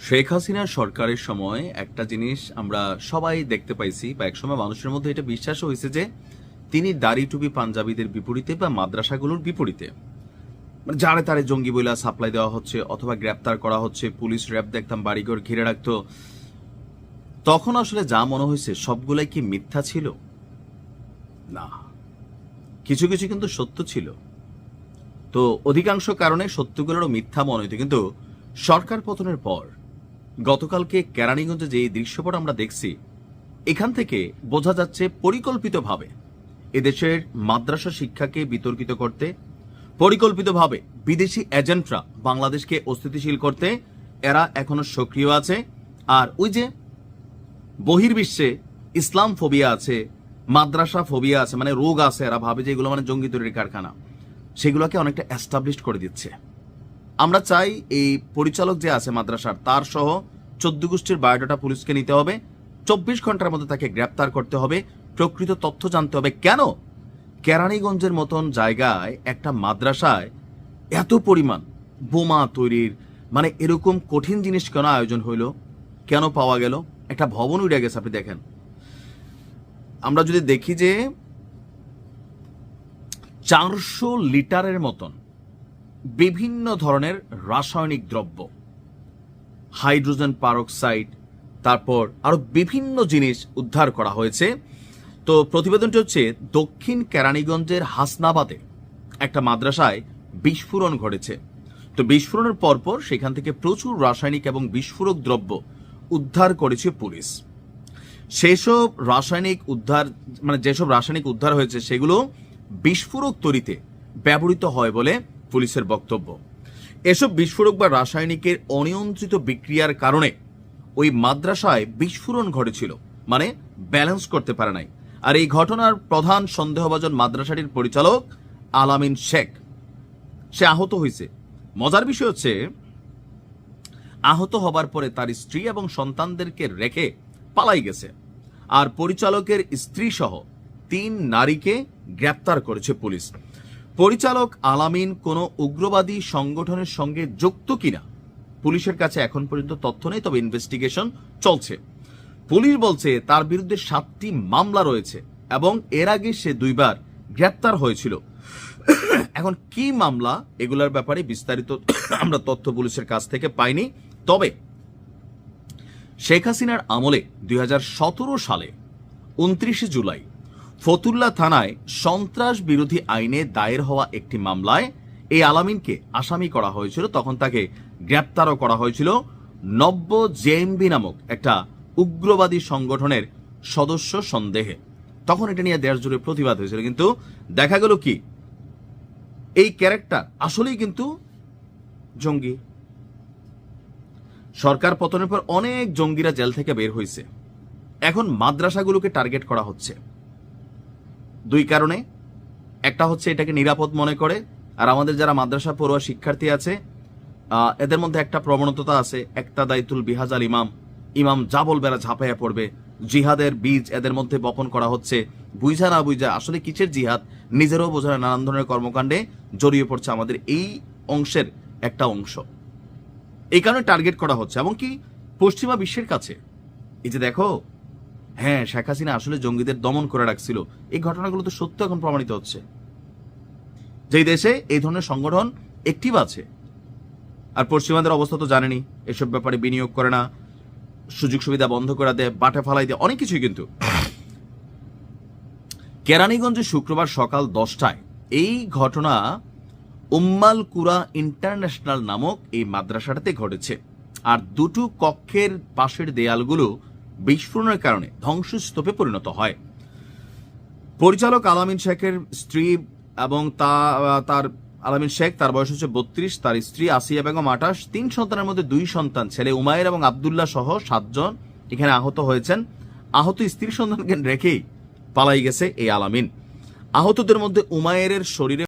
শেখ হাসিনার সরকারের সময় একটা জিনিস আমরা সবাই দেখতে পাইছি বা একসময় মানুষের মধ্যে এটা বিশ্বাস হয়েছে যে তিনি দাড়ি টুপি পাঞ্জাবিদের বিপরীতে বা মাদ্রাসাগুলোর বিপরীতে মানে যারে তারে জঙ্গি বইলা সাপ্লাই দেওয়া হচ্ছে অথবা গ্রেপ্তার করা হচ্ছে, পুলিশ র্যাব দেখতাম বাড়িঘর ঘিরে রাখতো। তখন আসলে যা মনে হয়েছে সবগুলাই কি মিথ্যা ছিল? না, কিছু কিছু কিন্তু সত্য ছিল। তো অধিকাংশ কারণে সত্যগুলোরও মিথ্যা মনে হইতো, কিন্তু সরকার পতনের পর গতকালকে কেরানীগঞ্জে যে দৃশ্যপট আমরা দেখছি, এখান থেকে বোঝা যাচ্ছে পরিকল্পিতভাবে এদেশের মাদ্রাসা শিক্ষাকে বিতর্কিত করতে, পরিকল্পিতভাবে বিদেশি এজেন্টরা বাংলাদেশকে অস্থিতিশীল করতে এরা এখনো সক্রিয় আছে। আর ওই যে বহির্বিশ্বে ইসলাম ফোবিয়া আছে, মাদ্রাসা ফোবিয়া আছে, মানে রোগ আছে, এরা ভাবে যে এগুলো মানে জঙ্গি তৈরির কারখানা, সেগুলোকে অনেকটা এস্টাবলিশ করে দিচ্ছে। আমরা চাই এই পরিচালক যে আছে মাদ্রাসার, তার সহ 14 গোষ্ঠীর বায়োডাটা পুলিশকে নিতে হবে, 24 ঘন্টার মধ্যে তাকে গ্রেপ্তার করতে হবে, প্রকৃত তথ্য জানতে হবে। কেন কেরানীগঞ্জের মতন জায়গায় একটা মাদ্রাসায় এত পরিমাণ বোমা তৈরির, মানে এরকম কঠিন জিনিস কেন আয়োজন হইল, কেন পাওয়া গেল? একটা ভবন উড়ে গেছে। আপনি দেখেন, আমরা যদি দেখি যে 400 লিটারের মতন বিভিন্ন ধরনের রাসায়নিক দ্রব্য, হাইড্রোজেন পারক্সাইড, তারপর আরো বিভিন্ন জিনিস উদ্ধার করা হয়েছে। তো প্রতিবেদনটি হচ্ছে দক্ষিণ কেরানীগঞ্জের হাসনাবাদে একটা মাদ্রাসায় বিস্ফোরণ ঘটেছে। তো বিস্ফোরণের পরপর সেখান থেকে প্রচুর রাসায়নিক এবং বিস্ফোরক দ্রব্য উদ্ধার করেছে পুলিশ। সেসব রাসায়নিক উদ্ধার, মানে যেসব রাসায়নিক উদ্ধার হয়েছে সেগুলো বিস্ফোরক তৈরিতে ব্যবহৃত হয় বলে পুলিশের বক্তব্য। এসব বিস্ফোরক বা রাসায়নিকের অনিয়ন্ত্রিত বিক্রিয়ার কারণে ওই মাদ্রাসায় বিস্ফোরণ ঘটেছিল, মানে ব্যালেন্স করতে পারে নাই। আর এই ঘটনার প্রধান সন্দেহভাজন মাদ্রাসাটির পরিচালক আলামিন শেখ, সে আহত হয়েছে। মজার বিষয় হচ্ছে, আহত হবার পরে তার স্ত্রী এবং সন্তানদেরকে রেখে পালাই গেছে। আর পরিচালকের স্ত্রী সহ 3 নারীকে গ্রেপ্তার করেছে পুলিশ। পরিচালক আলামিন কোনো উগ্রবাদী সংগঠনের সঙ্গে যুক্ত কিনা পুলিশের কাছে এখন পর্যন্ত তথ্য নেই, তবে ইনভেস্টিগেশন চলছে। পুলিশ বলছে তার বিরুদ্ধে 7টি মামলা রয়েছে এবং এর আগে সে 2 বার গ্রেপ্তার হয়েছিল। এখন কি মামলা, এগুলোর ব্যাপারে বিস্তারিত আমরা তথ্য পুলিশের কাছ থেকে পাইনি। তবে শেখ হাসিনার আমলে 2017 সালে 29 জুলাই ফতুল্লা থানায় সন্ত্রাস বিরোধী আইনে দায়ের হওয়া একটি মামলায় এই আলামিনকে আসামি করা হয়েছিল। তখন তাকে গ্রেপ্তারও করা হয়েছিল নব্য জেএমবি নামক একটা উগ্রবাদী সংগঠনের সদস্য সন্দেহে। তখন এটা নিয়ে দেশ জুড়ে প্রতিবাদ হয়েছিল, কিন্তু দেখা গেল কি এই ক্যারেক্টার আসলেই কিন্তু জঙ্গি। সরকার পতনের পর অনেক জঙ্গিরা জেল থেকে বের হয়েছে। এখন মাদ্রাসাগুলোকে টার্গেট করা হচ্ছে 2 কারণে। একটা হচ্ছে এটাকে নিরাপদ মনে করে, আর আমাদের যারা মাদ্রাসা পড়ুয়া শিক্ষার্থী আছে এদের মধ্যে একটা প্রবণতা আছে, একটা দায়িতুল বিহাজাল ইমাম যা বলবে এরা ঝাঁপাইয়া পড়বে। জিহাদের বীজ এদের মধ্যে বপন করা হচ্ছে, বুঝা না বুঝা আসলে কিসের জিহাদ নিজেরও বোঝা না, নানান ধরনের কর্মকাণ্ডে জড়িয়ে পড়ছে আমাদের এই অংশের একটা অংশ। এই কারণে টার্গেট করা হচ্ছে, এমনকি পশ্চিমা বিশ্বের কাছে। এই যে দেখো, হ্যাঁ শেখ হাসিনা আসলে জঙ্গিদের দমন করে রাখছিল, এই ঘটনাগুলো তো সত্য এখন প্রমাণিত হচ্ছে। যেই দেশে এই ধরনের সংগঠন অ্যাক্টিভ আছে, আর পশ্চিমাদের অবস্থা তো জানেনি, এসব ব্যাপারে বিনিয়োগ করে না, সুযোগ সুবিধা বন্ধ করে দেয়, বাটে ফালাই দেয়, অনেক কিছুই। কিন্তু কেরানীগঞ্জে শুক্রবার সকাল 10টায় এই ঘটনা উম্মাল কুরা ইন্টারন্যাশনাল নামক এই মাদ্রাসাটাতে ঘটেছে। আর 2টো কক্ষের পাশের দেয়ালগুলো বিস্ফোরণের কারণে ধ্বংসস্তূপে পরিণত হয়। পরিচালক আলামিন শেখের স্ত্রী এবং তার আলামিন শেখ, তার বয়স হচ্ছে 32, তার স্ত্রী আসিয়া বেগম 28, 3 সন্তানের মধ্যে 2 সন্তান, ছেলে উমায়ের এবং আবদুল্লাহ সহ 7 জন এখানে আহত হয়েছেন। আহত স্ত্রীর সন্তানকে রেখেই পালাই গেছে এই আলামিন। আহতদের মধ্যে উমায়ের শরীরে